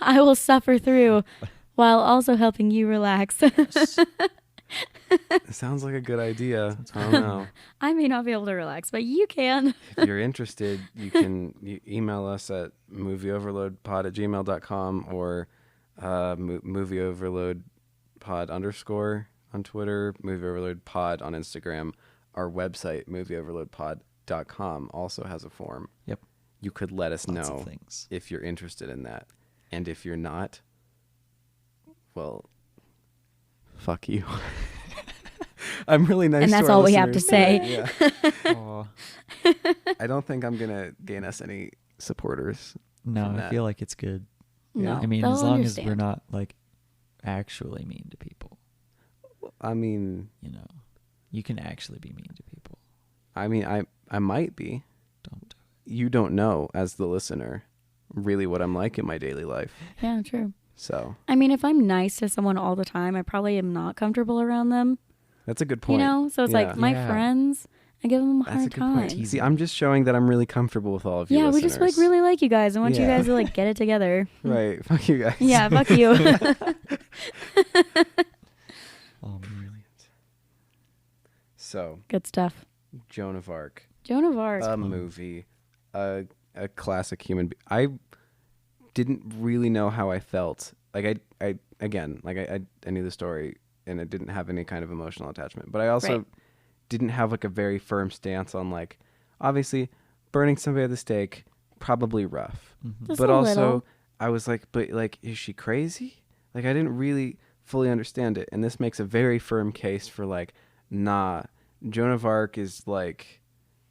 I will suffer through while also helping you relax. It sounds like a good idea. I don't know. I may not be able to relax, but you can. If you're interested, you can email us at movieoverloadpod@gmail.com or movieoverloadpod_ on Twitter, movieoverloadpod on Instagram. Our website, movieoverloadpod.com, also has a form. Yep. You could let us Lots know of things. if you're interested in that. And if you're not, well, fuck you. I'm really nice And to that's our all we have to listeners say. today. Yeah. Aw. I don't think I'm going to gain us any supporters. No, from I that. feel like it's good. No, I mean, they'll as long as we're understand. not like actually mean to people, I mean, you can actually be mean to people. I might be. Don't do it. You don't know as the listener. really what I'm like in my daily life. Yeah, true. So I mean, if I'm nice to someone all the time, I probably am not comfortable around them. that's a good point. You know? So it's like my Yeah. friends, I give them a That's a hard good time. point. See, I'm just showing that I'm really comfortable with all of you Yeah, we listeners. just like really like you guys. I want you Yeah. guys to like get it together. Right. Fuck you guys. Yeah, fuck you. Brilliant. So, Good stuff. Joan of Arc. Joan of Arc. A movie. A classic human I didn't really know how I felt. Like I knew the story and it didn't have any kind of emotional attachment. But I also Right. didn't have like a very firm stance on like, obviously burning somebody at the stake, probably rough. Just But a also little. I was like, but like, is she crazy? Like I didn't really fully understand it. And this makes a very firm case for like, nah, Joan of Arc is like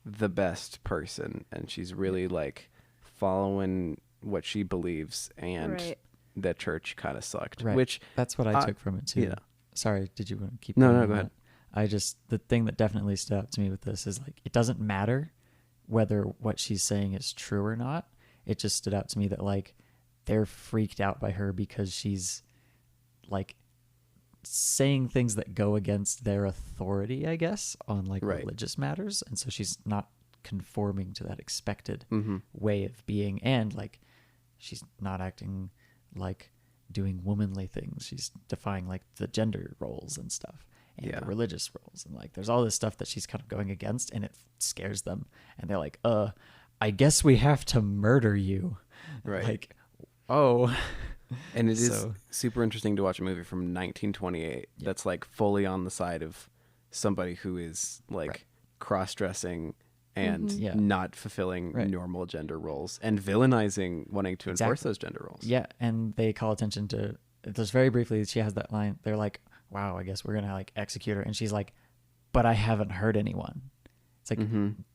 the best person and she's really like following what she believes and Right. the church kind of sucked. Right. Which That's what I took from it too. yeah. Sorry, did you want to keep No, going no, on go ahead. that? The thing that definitely stood out to me with this is like, it doesn't matter whether what she's saying is true or not. It just stood out to me that like, they're freaked out by her because she's like saying things that go against their authority, I guess, on like Right. religious matters. And so she's not conforming to that expected Mm-hmm. way of being. And like, she's not acting like doing womanly things. She's defying like the gender roles and stuff and Yeah. the religious roles. And like, there's all this stuff that she's kind of going against and it scares them. And they're like, I guess we have to murder you. Right. Like, oh. And it is So- super interesting to watch a movie from 1928 that's like fully on the side of somebody who is like Right. cross-dressing and Yeah. not fulfilling Right. normal gender roles and villainizing wanting to enforce Exactly. those gender roles. Yeah, and they call attention to just very briefly. She has that line. They're like, "Wow, I guess we're gonna like execute her," and she's like, "But I haven't hurt anyone." It's like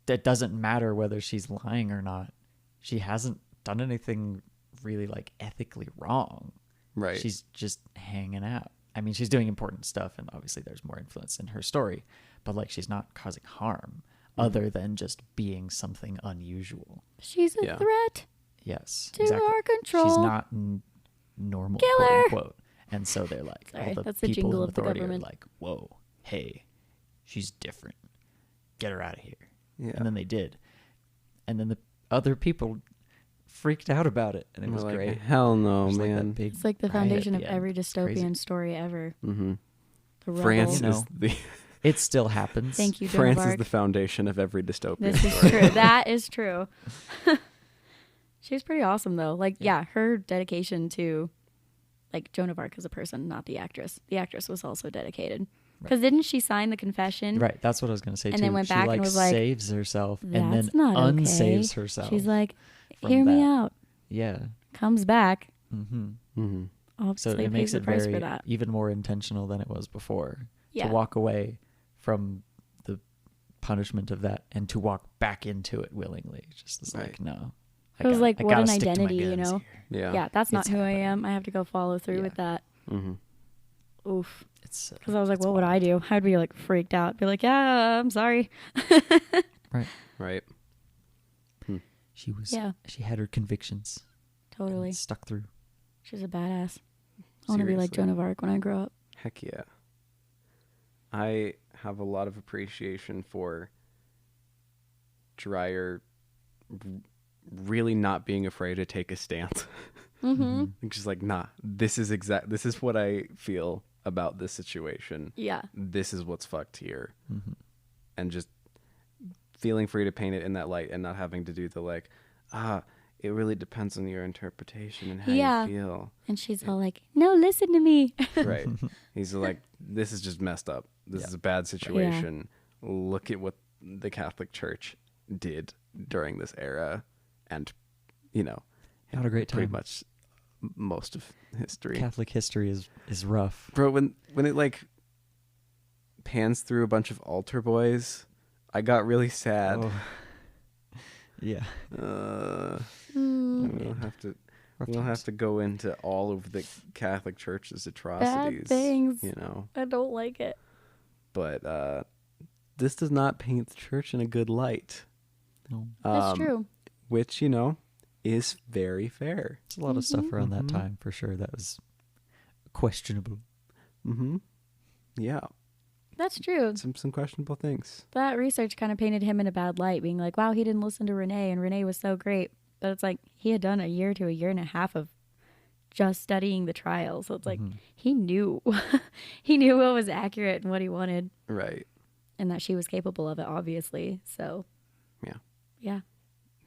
that doesn't matter whether she's lying or not. She hasn't done anything really like ethically wrong. Right. She's just hanging out. I mean, she's doing important stuff, and obviously there's more influence in her story, but like she's not causing harm other than just being something unusual. She's a Yeah. threat Yes, to exactly. our control. She's not normal, Kill quote her. unquote. And so they're like, Sorry, all the that's the people jingle in of the authority are government. like, whoa, hey, she's different. Get her out of here. Yeah. And then they did. And then the other people freaked out about it, and it We're was like, great. hell no, There's, like, that man. big It's like the riot at foundation of the end. every It's crazy. dystopian story ever. Mm-hmm. The France rebel. You is know. the It still happens. Thank you, Joan France of is Arc. the foundation of every dystopian This is story. true. That is true. She's pretty awesome though. Like, yeah, her dedication to like Joan of Arc as a person, not the actress. The actress was also dedicated. Because didn't she sign the confession? Right, that's what I was going to say, And too. then went she, back like, and was like, saves herself and then That's not okay. unsaves herself. She's like, from hear me that. out. Yeah. Comes back. Mm-hmm. Mm-hmm. So Obviously it pays makes the it price very for that. even more intentional than it was before. Yeah. To walk away from the punishment of that and to walk back into it willingly. Just is like, Right. no. It was like, I what gotta an stick to my identity, you guns know? here. Yeah. Yeah, that's not It's who I happening. am. I have to go follow through Yeah. with that. Mm-hmm. Oof. It's Because I was like, it's what would I wild. do? I'd be like freaked out. Be like, yeah, I'm sorry. Right. Right. She had her convictions. and Totally. stuck through. She's a badass. I want to be like Seriously. Joan of Arc when I grow up. Heck yeah. I have a lot of appreciation for Dreyer really not being afraid to take a stance. Mm-hmm. Just like, nah, this is what I feel about this situation. Yeah. This is what's fucked here. Mm-hmm. And just feeling free to paint it in that light and not having to do the like, it really depends on your interpretation and how Yeah. you feel. And she's all like, no, listen to me. Right. He's like, this is just messed up. This Yeah. is a bad situation. Look at what the Catholic Church did during this era. And, you know, Not a great time. pretty much most of history. Catholic history is rough. Bro, when it like pans through a bunch of altar boys, I got really sad. Oh. Yeah. We'll have to Rough we'll times. have to go into all of the Catholic Church's atrocities. things. You know. I don't like it. But this does not paint the church in a good light. No. That's true. Which, you know, is very fair. There's a lot of stuff around that time for sure that was questionable. Mm-hmm. Yeah. That's true. Some questionable things. That research kind of painted him in a bad light, being like, wow, he didn't listen to Renee, and Renee was so great. But it's like he had done a year to a year and a half of just studying the trial. So it's like he knew. He knew what was accurate and what he wanted. Right. And that she was capable of it, obviously. So, yeah.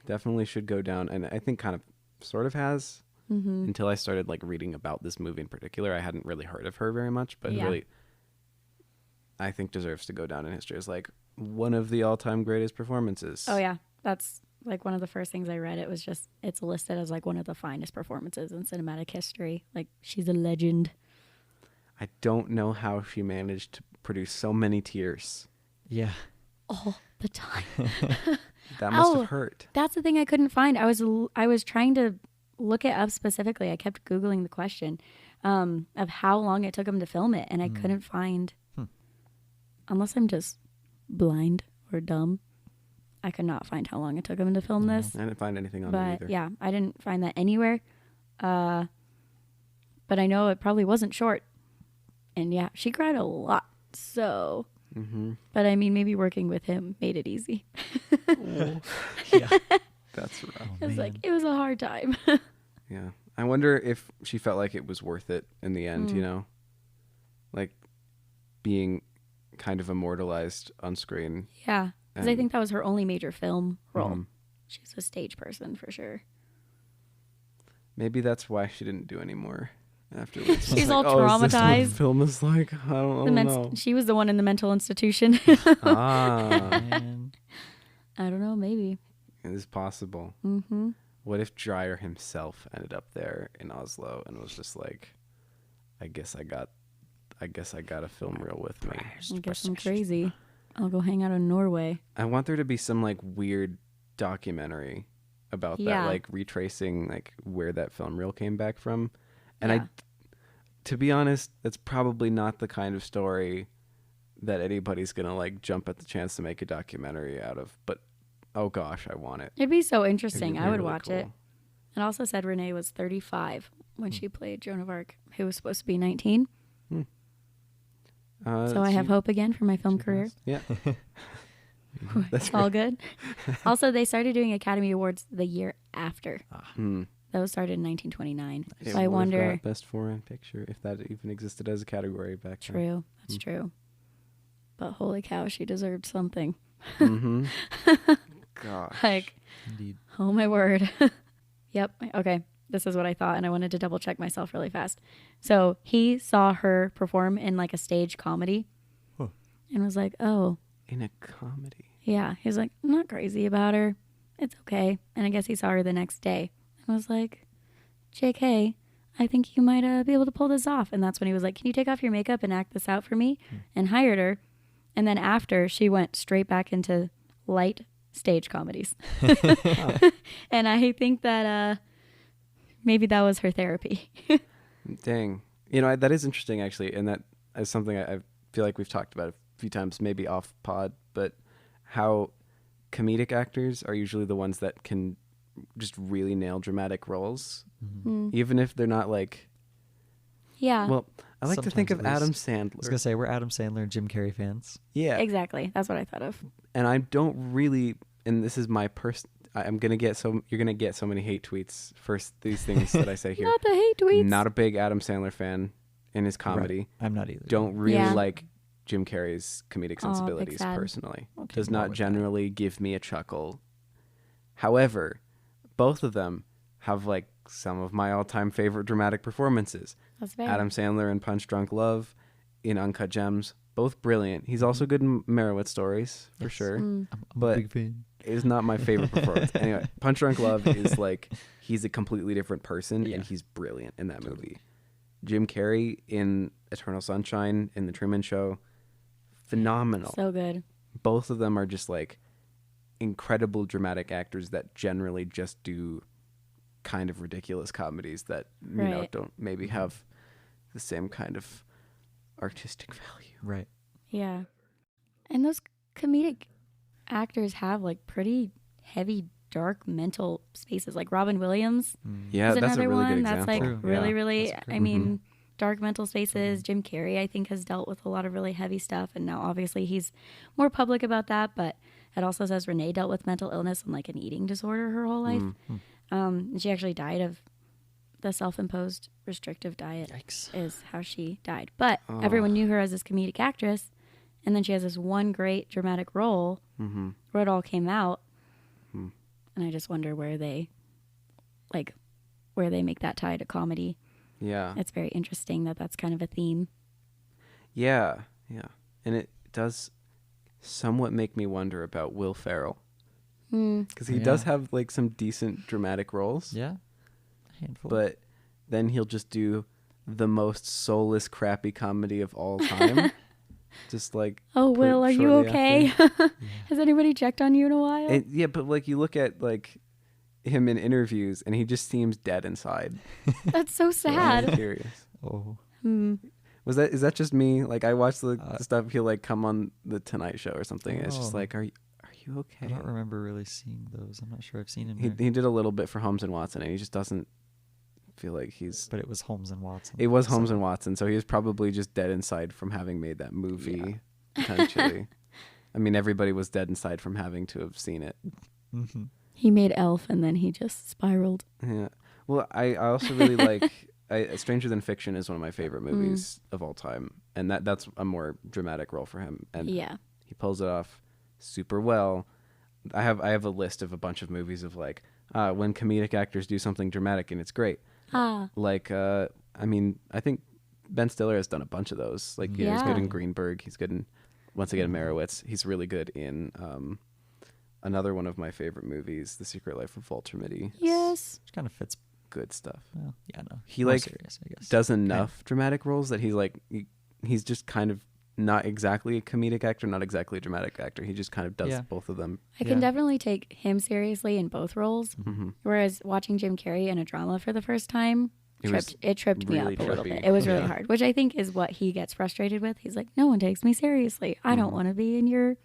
Definitely should go down. And I think kind of sort of has until I started like reading about this movie in particular. I hadn't really heard of her very much, but really I think deserves to go down in history as like one of the all-time greatest performances. Oh, yeah. That's like one of the first things I read. It was just, it's listed as like one of the finest performances in cinematic history. Like, she's a legend. I don't know how she managed to produce so many tears. Yeah. All the time. That must have hurt. That's the thing I couldn't find. I was trying to look it up specifically. I kept Googling the question of how long it took him to film it, and I couldn't find, unless I'm just blind or dumb, I could not find how long it took him to film this. I didn't find anything on it But either. yeah, I didn't find that anywhere. But I know it probably wasn't short. And yeah, she cried a lot. So, but I mean, maybe working with him made it easy. Yeah. That's rough. It was like, it was a hard time. Yeah. I wonder if she felt like it was worth it in the end, you know? Like being kind of immortalized on screen. Yeah. Because I think that was her only major film role. She's a stage person for sure. Maybe that's why she didn't do any more afterwards. She's like, all Is this what traumatized. film is like? I don't know. She was the one in the mental institution. Man. I don't know, maybe. It is possible. Mm-hmm. What if Dreyer himself ended up there in Oslo and was just like, I guess I got a film reel with me. I guess I'm crazy. I'll go hang out in Norway. I want there to be some like weird documentary about that, like retracing like where that film reel came back from. And to be honest, that's probably not the kind of story that anybody's gonna like jump at the chance to make a documentary out of. But oh gosh, I want it. It'd be so interesting. I would really watch it. It also said Renee was 35 when she played Joan of Arc, who was supposed to be 19. So I have hope again for my film career. Yeah. That's all good. Also, they started doing Academy Awards the year after. Those started in 1929. So I wonder. Best foreign picture, if that even existed as a category back then. True. That's true. But holy cow, she deserved something. Gosh. Like, Indeed. oh my word. Yep. Okay. This is what I thought, and I wanted to double check myself really fast. So he saw her perform in like a stage comedy and was like, oh. In a comedy. Yeah. He's like, I'm not crazy about her. It's okay. And I guess he saw her the next day and was like, JK, I think you might be able to pull this off. And that's when he was like, can you take off your makeup and act this out for me? And hired her. And then after, she went straight back into light stage comedies. And I think that maybe that was her therapy. Dang. You know, that is interesting, actually. And that is something I feel like we've talked about a few times, maybe off pod, but how comedic actors are usually the ones that can just really nail dramatic roles, even if they're not like... Yeah. Well, I like to think of Sometimes at Adam least. Sandler. I was gonna say we're Adam Sandler and Jim Carrey fans. Yeah. Exactly. That's what I thought of. And I don't really, and this is my I'm gonna get you're gonna get so many hate tweets for these things that I say here. Not the hate tweets. Not a big Adam Sandler fan in his comedy. Right. I'm not either. Don't really Yeah. like Jim Carrey's comedic sensibilities sad. personally. Okay, Does more not with generally give me a chuckle. However, both of them have like some of my all-time favorite dramatic performances. That's fair. Adam Sandler in Punch Drunk Love, in Uncut Gems, both brilliant. He's also good in Merowith Stories for sure, I'm but a big fan. is not my favorite performance. Anyway, Punch Drunk Love is like he's a completely different person and he's brilliant in that movie. Jim Carrey in Eternal Sunshine, in The Truman Show, phenomenal. So good. Both of them are just like incredible dramatic actors that generally just do kind of ridiculous comedies that you know Right. don't maybe have the same kind of artistic value. Right. Yeah. And those comedic actors have like pretty heavy dark mental spaces. Like Robin Williams Yeah, is that's a another really one good that's example. like really, Yeah. really, That's great. I mean, dark mental spaces. Jim Carrey, I think, has dealt with a lot of really heavy stuff. And now obviously he's more public about that. But it also says Renee dealt with mental illness and like an eating disorder her whole life. And she actually died of the self-imposed restrictive diet. Yikes. Is how she died. But everyone knew her as this comedic actress. And then she has this one great dramatic role where it all came out. And I just wonder where they make that tie to comedy. Yeah. It's very interesting that that's kind of a theme. Yeah. Yeah. And it does somewhat make me wonder about Will Ferrell. Because he does have like some decent dramatic roles. Yeah. A handful. But then he'll just do the most soulless, crappy comedy of all time. Just like, Oh, Will, are you shortly okay? after. Has anybody checked on you in a while? And, yeah, but like you look at like him in interviews, and he just seems dead inside. That's so I'm sad. curious. Oh. Is that just me? Like I watched the stuff he'll like come on the Tonight Show or something. And it's just Oh. like, are you okay? I don't remember really seeing those. I'm not sure I've seen him. He there. did a little bit for Holmes and Watson, and he just doesn't feel like he's. But it was Holmes and Watson. It was Holmes so- and Watson, so he was probably just dead inside from having made that movie. Potentially, I mean, everybody was dead inside from having to have seen it. He made Elf and then he just spiraled. Yeah. Well, I also really like Stranger Than Fiction is one of my favorite movies of all time, and that's a more dramatic role for him, and Yeah. he pulls it off super well. I have a list of a bunch of movies of like when comedic actors do something dramatic and it's great. Like I mean, I think Ben Stiller has done a bunch of those. Like he's good in Greenberg. He's good in once again Merowitz. He's really good in another one of my favorite movies, The Secret Life of Walter Mitty. Yes. Which kind of fits. Good stuff. Well, yeah, no. He More like serious, I guess. does enough dramatic roles that he's like he's just kind of not exactly a comedic actor, not exactly a dramatic actor. He just kind of does both of them. I can definitely take him seriously in both roles. Whereas watching Jim Carrey in a drama for the first time, it tripped me up really a little trippy. bit. It was really hard, which I think is what he gets frustrated with. He's like, no one takes me seriously. I don't want to be in your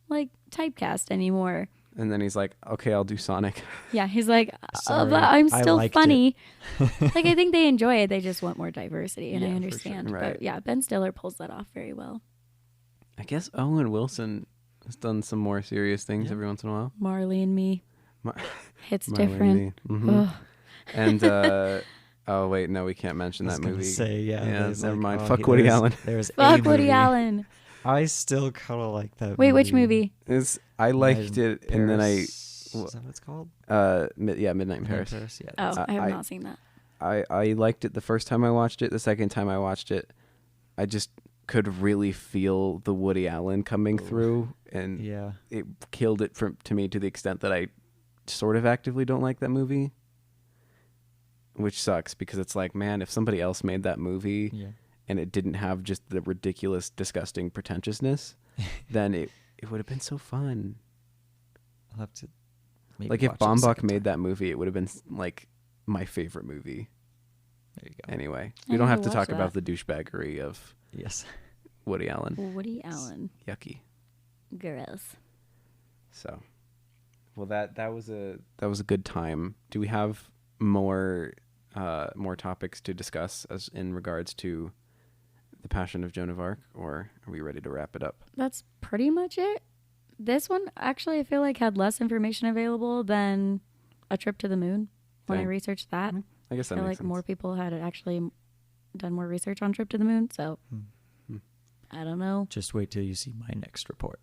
like typecast anymore. And then he's like, okay, I'll do Sonic. Yeah, he's like, Sorry, but I'm I still liked funny. Like, I think they enjoy it. They just want more diversity, and I Yeah, for understand. sure. Right. But yeah, Ben Stiller pulls that off very well. I guess Owen Wilson has done some more serious things every once in a while. Marley and Me. It's Marley and different. Me. Mhm. And oh wait, no, we can't mention I was that gonna movie. say, there's never like, mind. oh, Fuck Woody Allen. There's Fuck Woody Allen. I still kind of like that. Wait, which movie? I liked it, and then Is that what it's called? Midnight in Paris. Yeah. Oh, that's I have I- not seen that. I liked it the first time I watched it. The second time I watched it, I just could really feel the Woody Allen coming through, and Yeah. it killed it to me to the extent that I sort of actively don't like that movie, which sucks because it's like, man, if somebody else made that movie Yeah. and it didn't have just the ridiculous, disgusting pretentiousness, then it would have been so fun. I'll have to. Maybe Like if watch it a Baumbach second made time. that movie, it would have been like my favorite movie. There you go. Anyway, I we don't need have to to talk watch about the douchebaggery of Yes. Woody Allen. Woody Allen. Yucky. Gross. So, well, that was a good time. Do we have more topics to discuss as in regards to the Passion of Joan of Arc, or are we ready to wrap it up? That's pretty much it. This one actually I feel like had less information available than A Trip to the Moon when I Dang. researched that. I guess I that feel makes like sense. more people had actually done more research on Trip to the Moon, so I don't know. Just wait till you see my next report.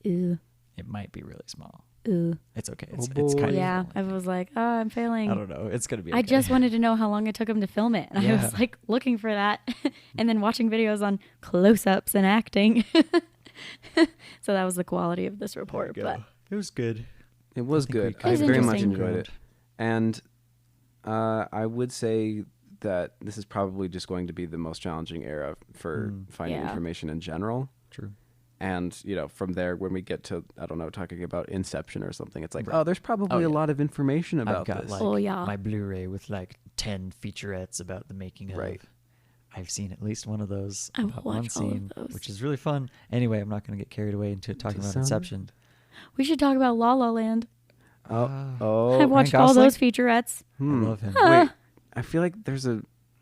Ew. It might be really small. Ooh. It's okay. Oh, It's boy. kind Yeah, of. I was like, oh, I'm failing. I don't know. It's gonna be. Okay. I just wanted to know how long it took him to film it. And I was Yeah. like looking for that and then watching videos on close-ups and acting. So that was the quality of this report. But It was good. It was I think we good. covered I was very much interesting. enjoyed it, and I would say that this is probably just going to be the most challenging era for finding Yeah. information in general. True. And, from there, when we get to, I don't know, talking about Inception or something, it's like, Right. oh, there's probably Oh, a yeah. lot of information I've about got this. like Oh, yeah. my Blu-ray with like 10 featurettes about the making of. Right. I've seen at least one of those. I will about watch one all of scene, those. which is really fun. Anyway, I'm not going to get carried away into talking about sound- Inception. we should talk about La La Land. Oh, I've watched all Gosling? those featurettes. I love him. Wait, I feel like there's a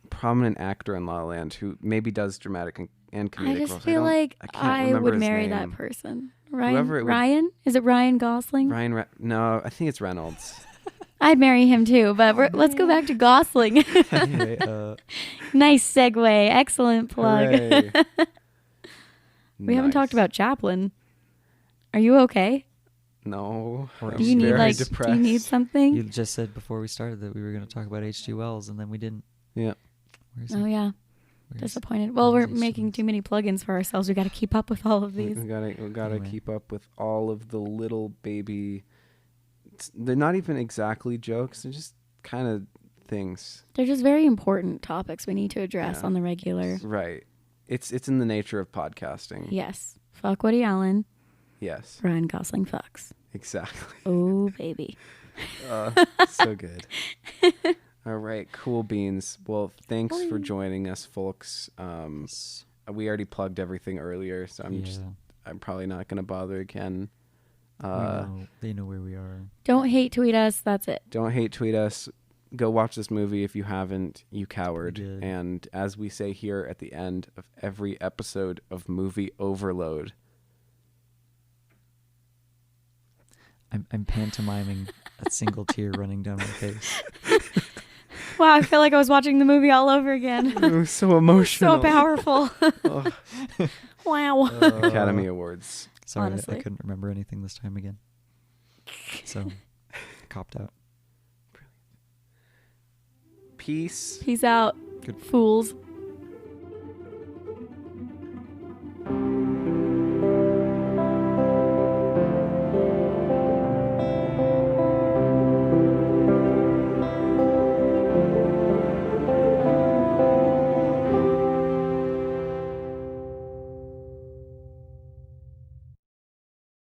prominent actor in La La Land who maybe does dramatic and comedic I just roles. feel like can't I remember would his marry name. that person. Ryan? Whoever it would- Ryan? Is it Ryan Gosling? No, I think it's Reynolds. I'd marry him too, but let's go back to Gosling. Anyway, Nice segue. Excellent plug. Hooray. We haven't talked Nice. about Chaplin. Are you okay? No. Or I'm Do you need very do depressed. you need something? you just said before we started that we were going to talk about H.G. Wells, and then we didn't. Yeah. Where's Oh he? yeah. Where's- Disappointed. Well, where's we're H.G. making Wells? too many plugins for ourselves. We got to keep up with all of We these. gotta Anyway. keep up with all of the little baby. They're not even exactly jokes. They're just kind of things. They're just very important topics we need to address Yeah. on the regular. Right. It's in the nature of podcasting. Yes. Fuck Woody Allen. Yes. Ryan Gosling fucks. Exactly. Oh baby. So good. All right, cool beans. Well, thanks for joining us, folks. We already plugged everything earlier, so I'm probably not going to bother again. They know where we are. Don't hate tweet us. That's it. Don't hate tweet us. Go watch this movie if you haven't, you coward. We did. And as we say here at the end of every episode of Movie Overload, I'm pantomiming a single tear running down my face. Wow, I feel like I was watching the movie all over again. it was so emotional. So powerful. Ugh. Wow. Academy Awards. Sorry, I Honestly. couldn't remember anything this time again. So, copped out. Peace. Peace out, Good. fools.